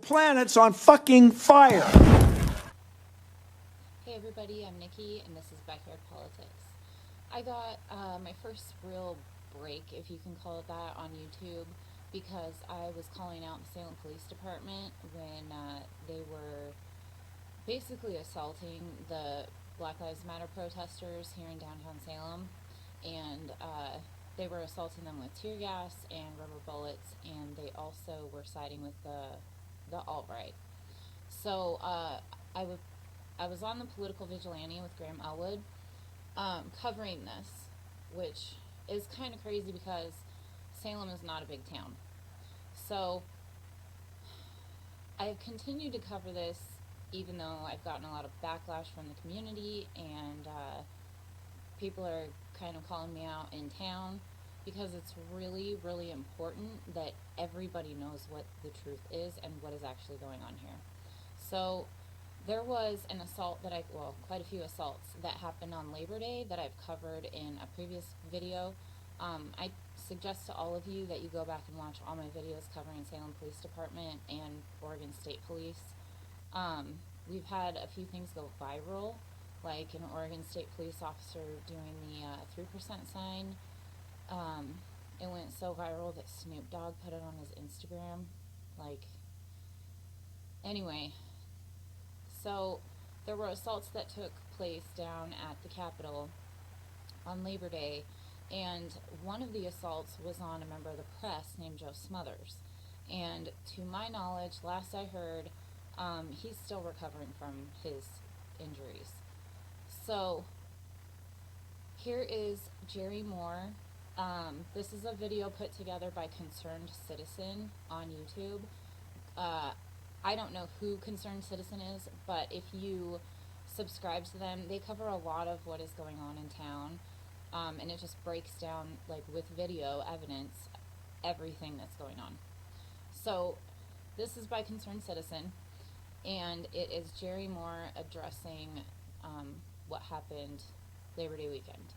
planet's on fucking fire. Hey everybody, I'm Nikki, and this is Backyard Politics. I got my first real break, if you can call it that, on YouTube because I was calling out the Salem Police Department when they were basically assaulting the Black Lives Matter protesters here in downtown Salem, and they were assaulting them with tear gas and rubber bullets, and they also were siding with the alt-right. So I was on the Political Vigilante with Graham Elwood covering this, which is kind of crazy because Salem is not a big town. So I've continued to cover this even though I've gotten a lot of backlash from the community, and people are kind of calling me out in town because it's really, really important that everybody knows what the truth is and what is actually going on here. So there was an assault quite a few assaults that happened on Labor Day that I've covered in a previous video. I suggest to all of you that you go back and watch all my videos covering Salem Police Department and Oregon State Police. We've had a few things go viral, like an Oregon State police officer doing the 3% sign. It went so viral that Snoop Dogg put it on his Instagram. Anyway, so there were assaults that took place down at the Capitol on Labor Day, and one of the assaults was on a member of the press named Joe Smothers. And to my knowledge, last I heard, he's still recovering from his injuries. So here is Jerry Moore. This is a video put together by Concerned Citizen on YouTube. I don't know who Concerned Citizen is, but if you subscribe to them, they cover a lot of what is going on in town, and it just breaks down, with video evidence, everything that's going on. So this is by Concerned Citizen, and it is Jerry Moore addressing what happened Labor Day weekend.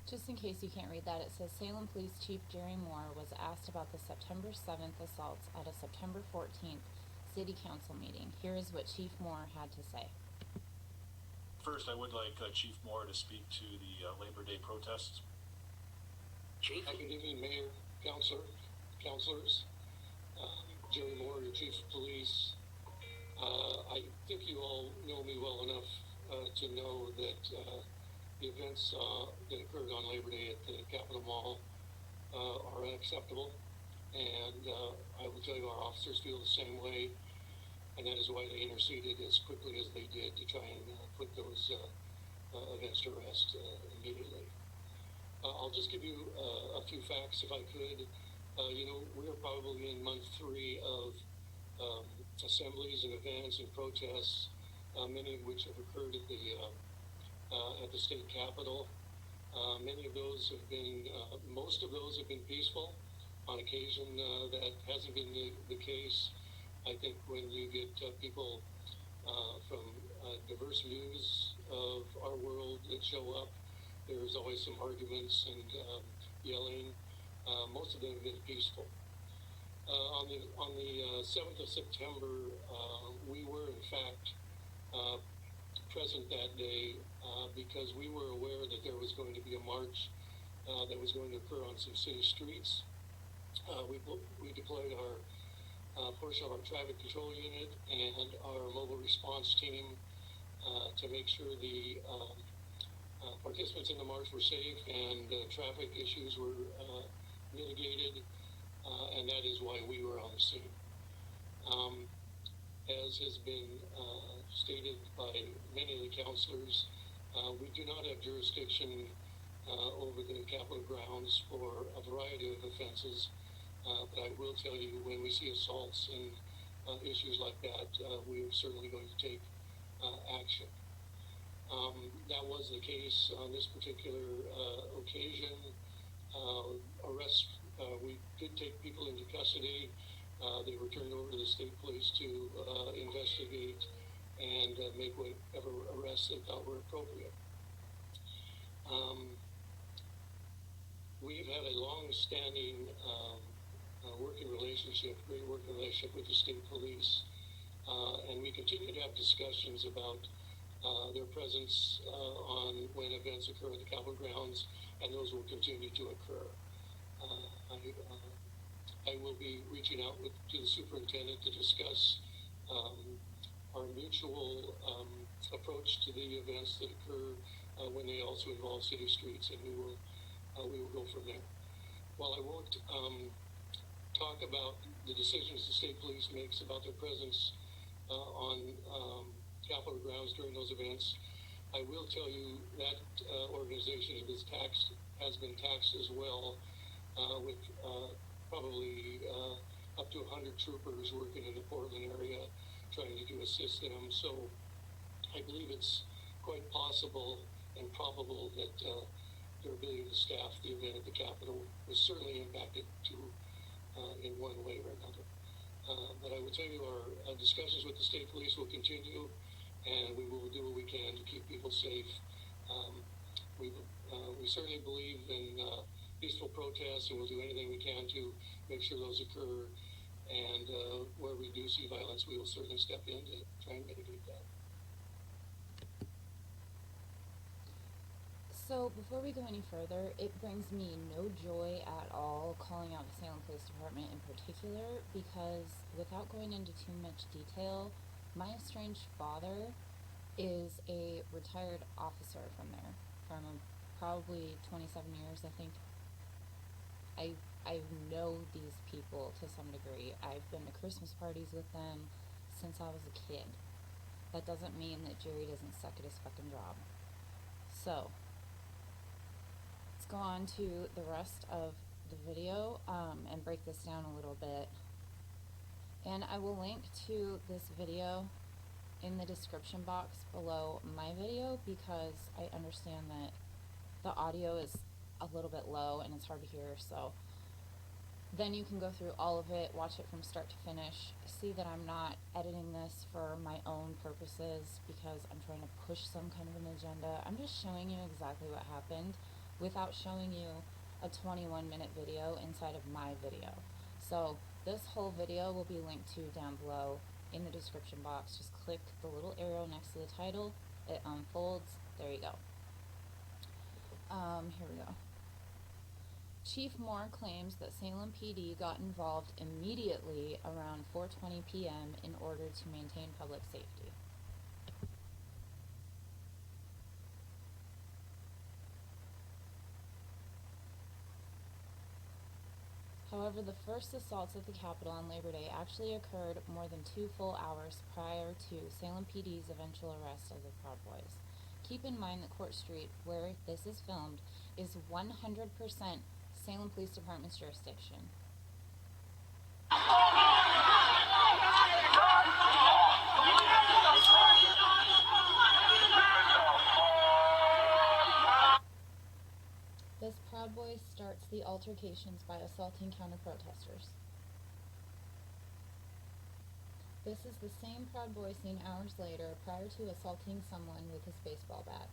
Just in case you can't read that, it says Salem Police Chief Jerry Moore was asked about the September 7th assaults at a September 14th City Council meeting. Here is what Chief Moore had to say. First, I would like Chief Moore to speak to the Labor Day protests. Chief? Good evening, Mayor, councilors. Jerry Moore, your Chief of Police. I think you all know me well enough to know that the events that occurred on Labor Day at the Capitol Mall are unacceptable, and I will tell you our officers feel the same way, and that is why they interceded as quickly as they did to try and put those events to rest immediately. I'll just give you a few facts if I could. We are probably in month 3 of assemblies and events and protests, many of which have occurred at the state capitol. Many of those have been, most of those have been peaceful. On occasion, that hasn't been the case. I think when you get people from diverse views of our world that show up, there's always some arguments and yelling. Most of them have been peaceful. On the 7th of September, we were in fact present that day because we were aware that there was going to be a march that was going to occur on some city streets. We deployed our portion of our traffic control unit and our mobile response team to make sure the participants in the march were safe and traffic issues were mitigated, and that is why we were on the scene. As has been stated by many of the councilors, we do not have jurisdiction over the Capitol grounds for a variety of offenses, but I will tell you, when we see assaults and issues like that, we are certainly going to take action. That was the case on this particular occasion. Arrests, we did take people into custody. They were turned over to the state police to investigate and make whatever arrests they thought were appropriate. We've had a long-standing great working relationship with the state police, and we continue to have discussions about their presence on when events occur at the Capitol grounds, and those will continue to occur. I will be reaching out to the superintendent to discuss our mutual approach to the events that occur when they also involve city streets, and we will go from there. While I won't talk about the decisions the state police makes about their presence on Capitol grounds during those events, I will tell you that organization has been taxed as well, with probably up to 100 troopers working in the Portland area trying to assist them. So I believe it's quite possible and probable that their ability to staff the event at the Capitol was certainly impacted in one way or another. But I will tell you, our discussions with the state police will continue, and we will do what we can to keep people safe. We certainly believe in peaceful protests, and we'll do anything we can to make sure those occur. And where we do see violence, we will certainly step in to try and mitigate that. So before we go any further, it brings me no joy at all calling out the Salem Police Department in particular, because without going into too much detail, my estranged father is a retired officer from there, from probably 27 years, I think. I know these people to some degree. I've been to Christmas parties with them since I was a kid. That doesn't mean that Jerry doesn't suck at his fucking job. So, let's go on to the rest of the video and break this down a little bit. And I will link to this video in the description box below my video, because I understand that the audio is a little bit low and it's hard to hear, so then you can go through all of it, watch it from start to finish, see that I'm not editing this for my own purposes because I'm trying to push some kind of an agenda. I'm just showing you exactly what happened without showing you a 21-minute video inside of my video. So this whole video will be linked to down below in the description box. Just click the little arrow next to the title, it unfolds, there you go. Here we go. Chief Moore claims that Salem PD got involved immediately around 4:20 p.m. in order to maintain public safety. However, the first assaults at the Capitol on Labor Day actually occurred more than 2 full hours prior to Salem PD's eventual arrest of the Proud Boys. Keep in mind that Court Street, where this is filmed, is 100% Salem Police Department's jurisdiction. This Proud Boy starts the altercations by assaulting counter-protesters. This is the same Proud Boy seen hours later prior to assaulting someone with his baseball bat.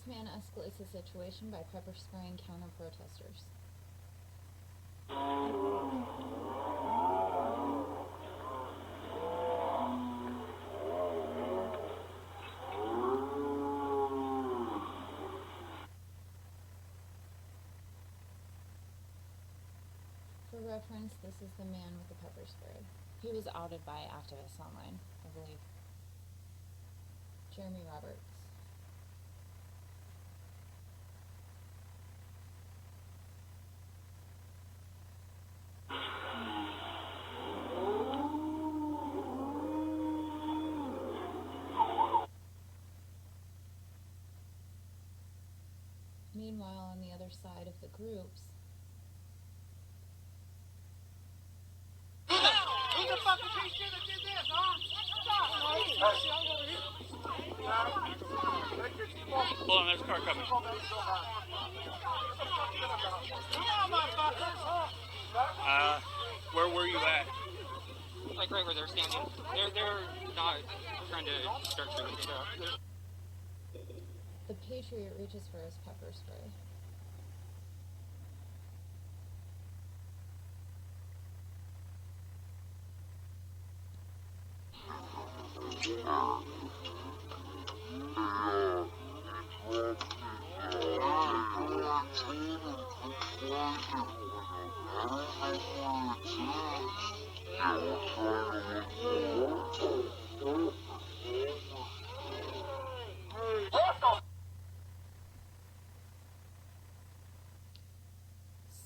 This man escalates the situation by pepper spraying counter-protesters. For reference, this is the man with the pepper spray. He was outed by activists online, I believe. Jeremy Roberts. Meanwhile, on the other side of the groups, Who's the fucking piece that did this, huh? Hold on, there's a car coming. Where were you at? Like right where they're standing. They're not trying to start shooting stuff. the Patriot reaches for his pepper spray.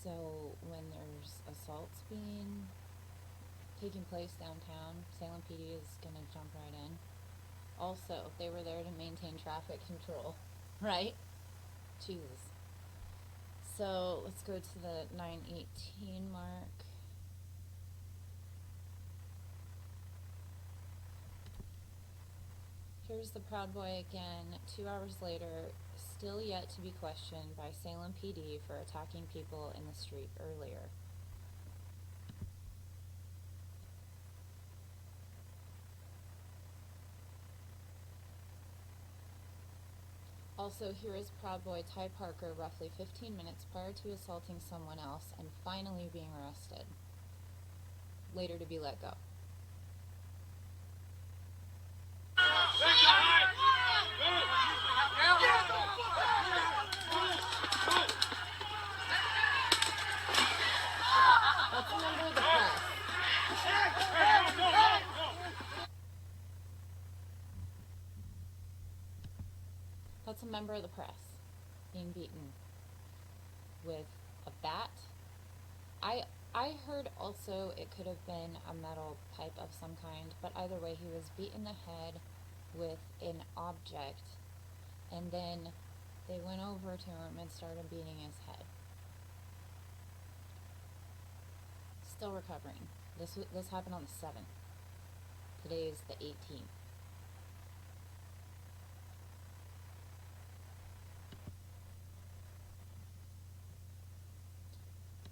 So when there's assaults taking place downtown, Salem PD is gonna jump right in. Also, they were there to maintain traffic control, right? Jesus. So let's go to the 9:18 mark. Here's the Proud Boy again, 2 hours later, still yet to be questioned by Salem PD for attacking people in the street earlier. Also, here is Proud Boy Ty Parker roughly 15 minutes prior to assaulting someone else and finally being arrested, later to be let go. That's a member of the press. That's a member of the press being beaten with a bat. I heard also it could have been a metal pipe of some kind, but either way he was beat in the head with an object, and then they went over to him and started beating his head. Still recovering. This happened on the 7th. Today is the 18th.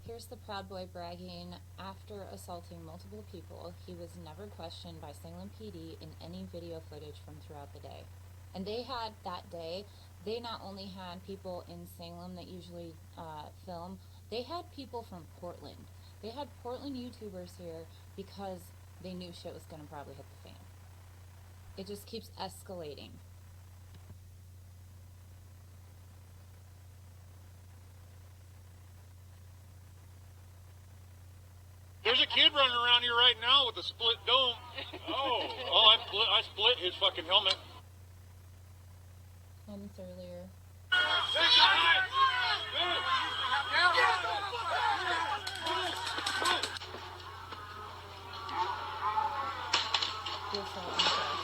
Here's the Proud Boy bragging, after assaulting multiple people, he was never questioned by Salem PD in any video footage from throughout the day. And they had, that day, they not only had people in Salem that usually film, they had people from Portland. They had Portland YouTubers here because they knew shit was gonna probably hit the fan. It just keeps escalating. There's a kid running around here right now with a split dome. I split his fucking helmet. Moments earlier. The assault on the press.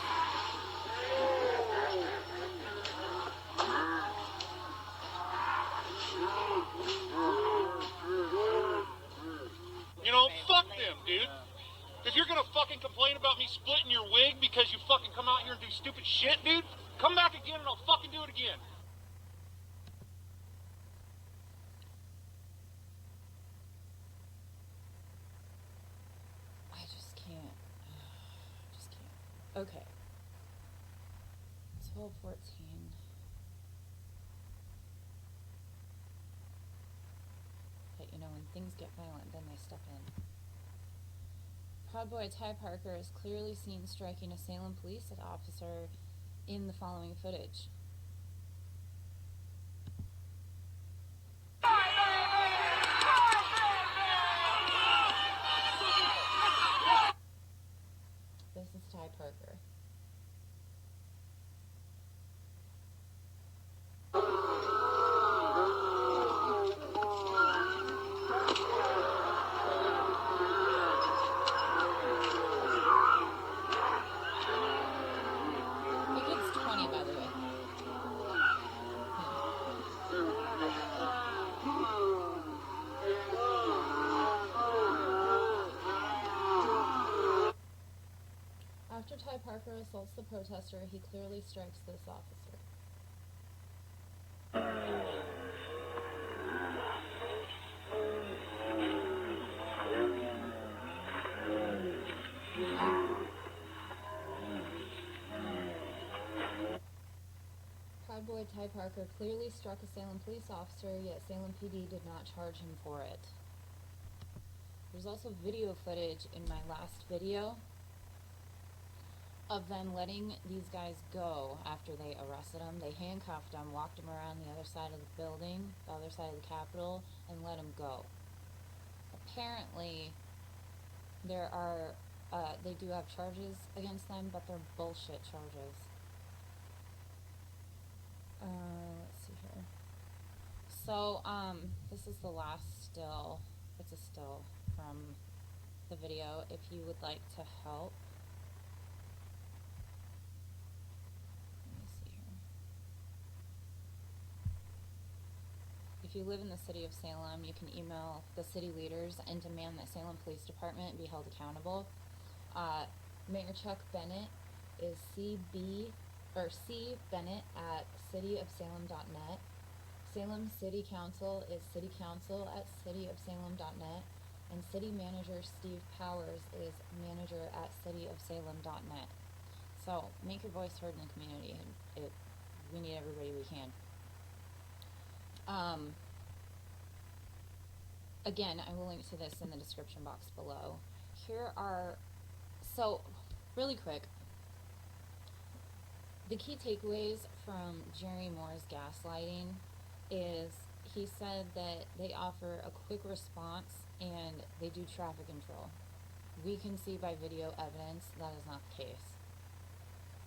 You know, fuck them, dude. If you're gonna fucking complain about me splitting your wig because you fucking come out here and do stupid shit, dude, come back again and I'll fucking do it again. I just can't. Just can't. Okay. 12:14. you know, when things get violent, then they step in. Proud Boy Ty Parker is clearly seen striking a Salem police officer in the following footage. This is Ty Parker. It gets 20, by the way. After Ty Parker assaults the protester, he clearly strikes this officer. Proud Boy Ty Parker clearly struck a Salem police officer, yet Salem PD did not charge him for it. There's also video footage in my last video of them letting these guys go after they arrested them. They handcuffed them, walked them around the other side of the building, the other side of the Capitol, and let them go. Apparently, there are, they do have charges against them, but they're bullshit charges. Let's see here. So, this is the last still. It's a still from the video. If you would like to help. If you live in the city of Salem, you can email the city leaders and demand that Salem Police Department be held accountable. Mayor Chuck Bennett is cbennett at cityofsalem.net. Salem City Council is citycouncil@cityofsalem.net. And City Manager Steve Powers is manager at cityofsalem.net. So make your voice heard in the community. We need everybody we can. Again, I will link to this in the description box below. So, really quick, the key takeaways from Jerry Moore's gaslighting is he said that they offer a quick response and they do traffic control. We can see by video evidence that is not the case.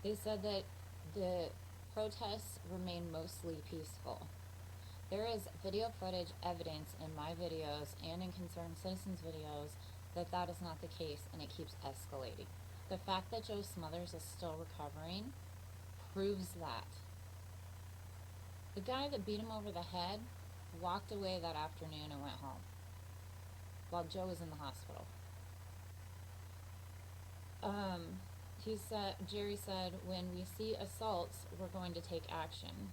They said that the protests remain mostly peaceful. There is video footage evidence in my videos and in Concerned Citizens videos that that is not the case, and it keeps escalating. The fact that Joe Smothers is still recovering proves that. The guy that beat him over the head walked away that afternoon and went home while Joe was in the hospital. Jerry said, when we see assaults, we're going to take action.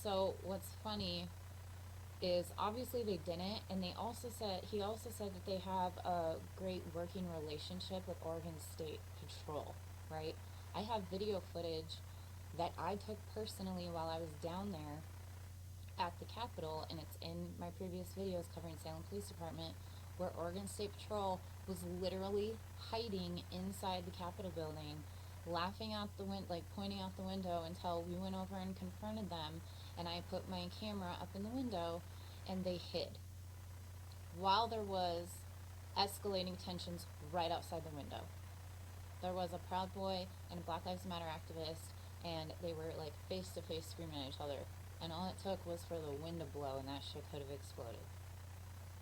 So what's funny is obviously they didn't, and he also said that they have a great working relationship with Oregon State Patrol, right? I have video footage that I took personally while I was down there at the Capitol, and it's in my previous videos covering Salem Police Department, where Oregon State Patrol was literally hiding inside the Capitol building, laughing out the pointing out the window until we went over and confronted them, and I put my camera up in the window, and they hid. While there was escalating tensions right outside the window. There was a Proud Boy and a Black Lives Matter activist, and they were like face to face screaming at each other. And all it took was for the wind to blow, and that shit could have exploded.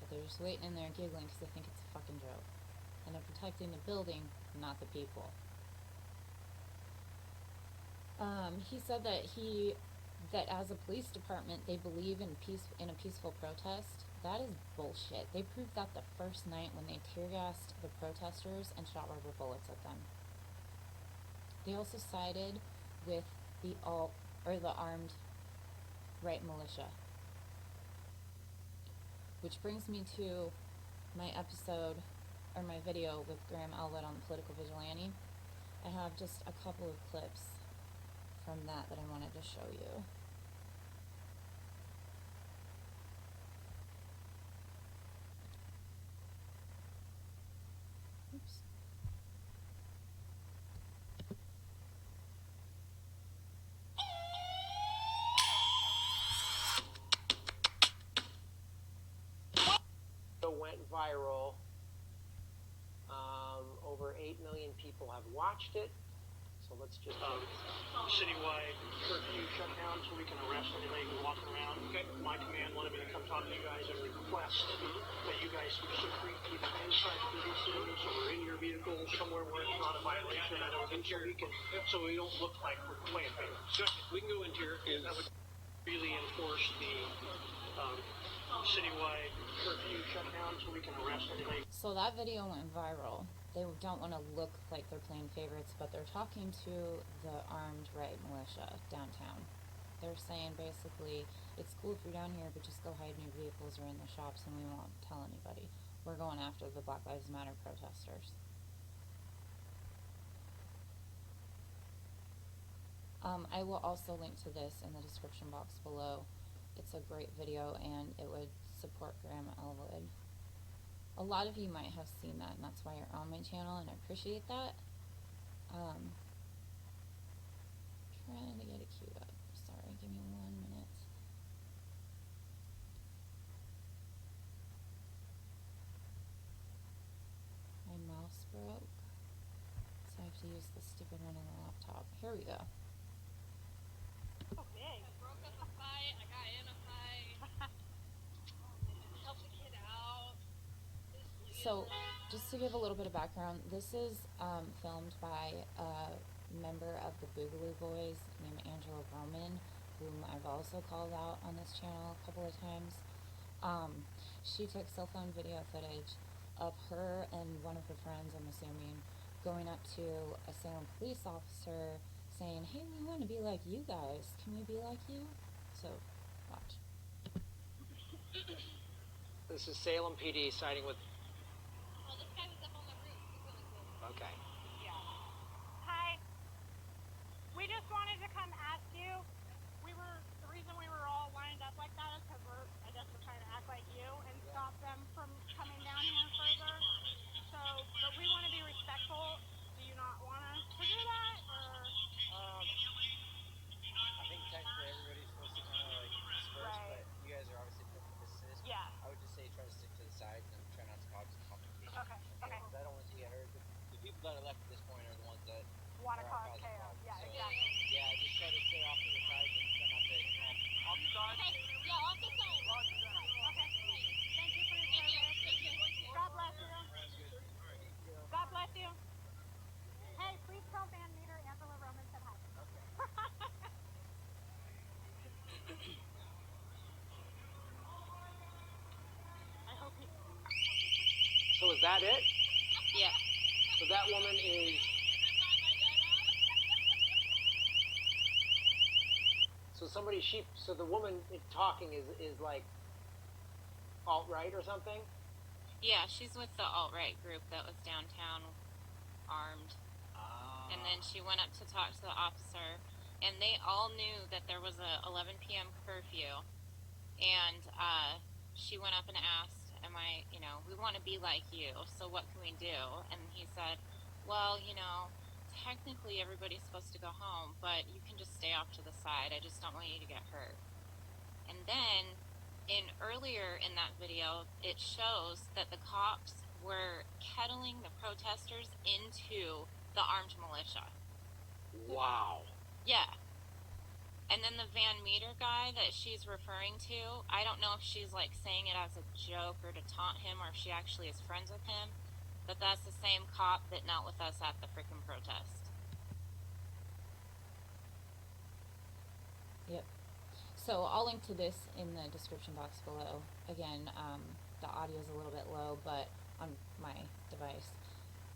But they're just waiting in there giggling because they think it's a fucking joke. And they're protecting the building, not the people. He said that as a police department, they believe in a peaceful protest. That is bullshit. They proved that the first night when they tear gassed the protesters and shot rubber bullets at them. They also sided with the armed right militia. Which brings me to my my video with Graham Elwood on the political vigilante. I have just a couple of clips from that I wanted to show you. viral. Over 8 million people have watched it. So let's just citywide curfew shutdown so we can arrest anybody who's walking around. Okay. My command wanted me to come talk to you guys and request that you guys secretly keep inside businesses or in your vehicles somewhere where it's not a violation. I don't think so we don't look like we're playing favorites. We can go into here and that would really enforce the citywide curfew shutdown so we can arrest anybody. So that video went viral. They don't want to look like they're playing favorites, but they're talking to the armed right militia downtown. They're saying basically, it's cool if you're down here, but just go hide in your vehicles or in the shops and we won't tell anybody. We're going after the Black Lives Matter protesters. I will also link to this in the description box below. It's a great video and it would support Graham Elwood. A lot of you might have seen that, and that's why you're on my channel, and I appreciate that. Trying to get it queued up. Sorry, give me 1 minute. My mouse broke, so I have to use the stupid one on the laptop. Here we go. Oh, big. I broke up a fight. I got in a fight. Helped the kid out. So, just to give a little bit of background, this is filmed by a member of the Boogaloo Boys named Angela Roman, whom I've also called out on this channel a couple of times. She took cell phone video footage of her and one of her friends, I'm assuming, going up to a Salem police officer saying, hey, we want to be like you guys. Can we be like you? So, watch. This is Salem PD siding with. Well, this guy was up on the roof. He's really cool. Okay. Yeah. Hi. We just wanted to come ask you. The reason we were all lined up like that is because I guess we're trying to act like you and stop them from coming down here further. So, but we want to be respectful. Do you not want us to do that, or? I think technically everybody's supposed to kind of like disperse, Right. but you guys are obviously put in business. Yeah. I would just say try to stick to the sides and try not to cause complications. Okay. Okay. Because I don't want you to get hurt. The people that are left at this point are the ones that Want to are cause causing chaos. problems. Yeah, So, exactly. yeah, just try to stay off to the sides and try not to. Off the side? Okay. Yeah, off the side. Okay. Thank you for your service. Thank you. God bless you. God bless you. Hey, please tell Van Meter Angela Roman said hi. I hope he. So is that it? Yeah. So that woman is. So so the woman talking is like alt-right or something? Yeah, she's with the alt-right group that was downtown armed. And then she went up to talk to the officer, and they all knew that there was a 11 p.m. curfew. And she went up and asked, we want to be like you, so what can we do? And he said, well, technically everybody's supposed to go home, but you can just stay off to the side. I just don't want you to get hurt. And then, earlier in that video, it shows that the cops were kettling the protesters into the armed militia. Wow. Yeah. And then the Van Meter guy that she's referring to, I don't know if she's like saying it as a joke or to taunt him or if she actually is friends with him, but that's the same cop that knelt with us at the freaking protest. Yep. So I'll link to this in the description box below. Again, the audio is a little bit low, but on my device.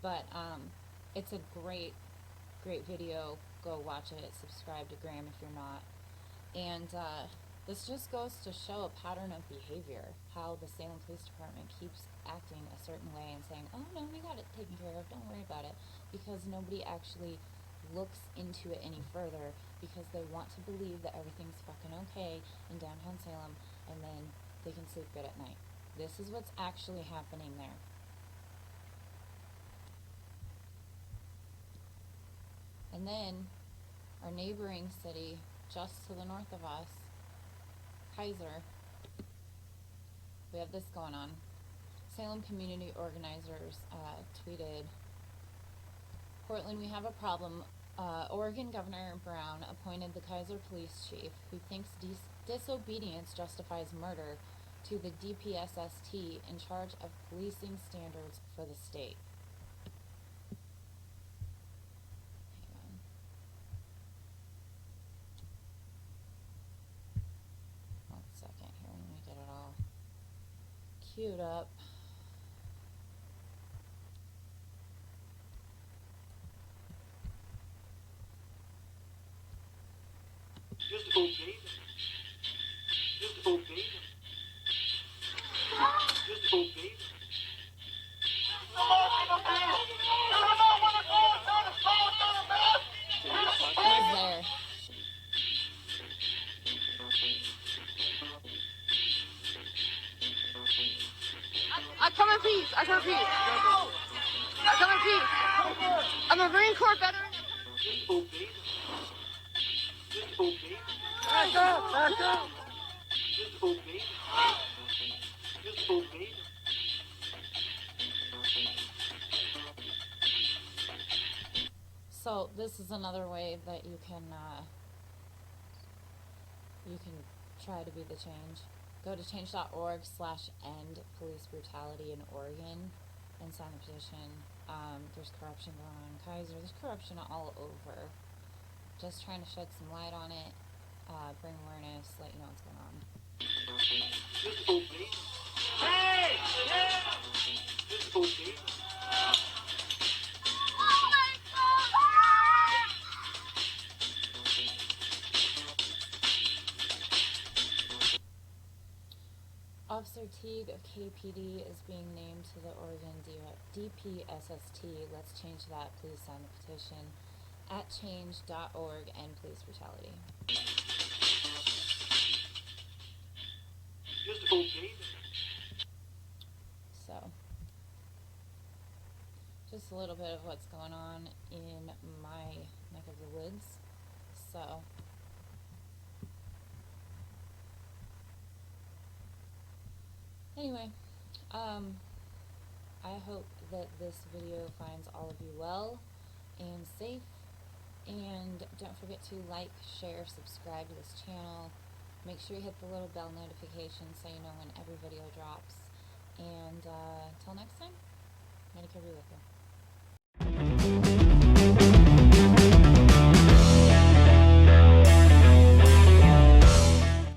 But it's a great video. Go watch it. Subscribe to Graham if you're not. And this just goes to show a pattern of behavior, how the Salem Police Department keeps acting a certain way and saying, oh no, we got it taken care of, don't worry about it, because nobody actually looks into it any further, because they want to believe that everything's fucking okay in downtown Salem, and then they can sleep good at night. This is what's actually happening there. And then our neighboring city just to the north of us, Kaiser, we have this going on. Salem community organizers tweeted, Portland, we have a problem. Oregon Governor Brown appointed the Kaiser Police Chief, who thinks disobedience justifies murder, to the DPSST in charge of policing standards for the state. Hang on. One second here, let me get it all queued up. Just obey them. Just obey them. Just obey them. Who's there? I come in peace. I come in peace. I come in peace. I'm a Marine Corps veteran. Just obey them. Just obey them. Back up. Back up. Just obey them. Just obey them. So this is another way that you can try to be the change. Go to change.org/end police brutality in Oregon and sign the petition. There's corruption going on in Kaiser. There's corruption all over. Just trying to shed some light on it, bring awareness, let you know what's going on. Just obey them. Hey! Yeah! Just obey them. Officer Teague of KPD is being named to the Oregon DPSST. Let's change that. Please sign the petition at change.org and police brutality. Just obey them. So, just a little bit of what's going on in my neck of the woods. So, anyway, I hope that this video finds all of you well and safe, and don't forget to like, share, subscribe to this channel. Make sure you hit the little bell notification so you know when every video drops, and until next time, Medicare be with you.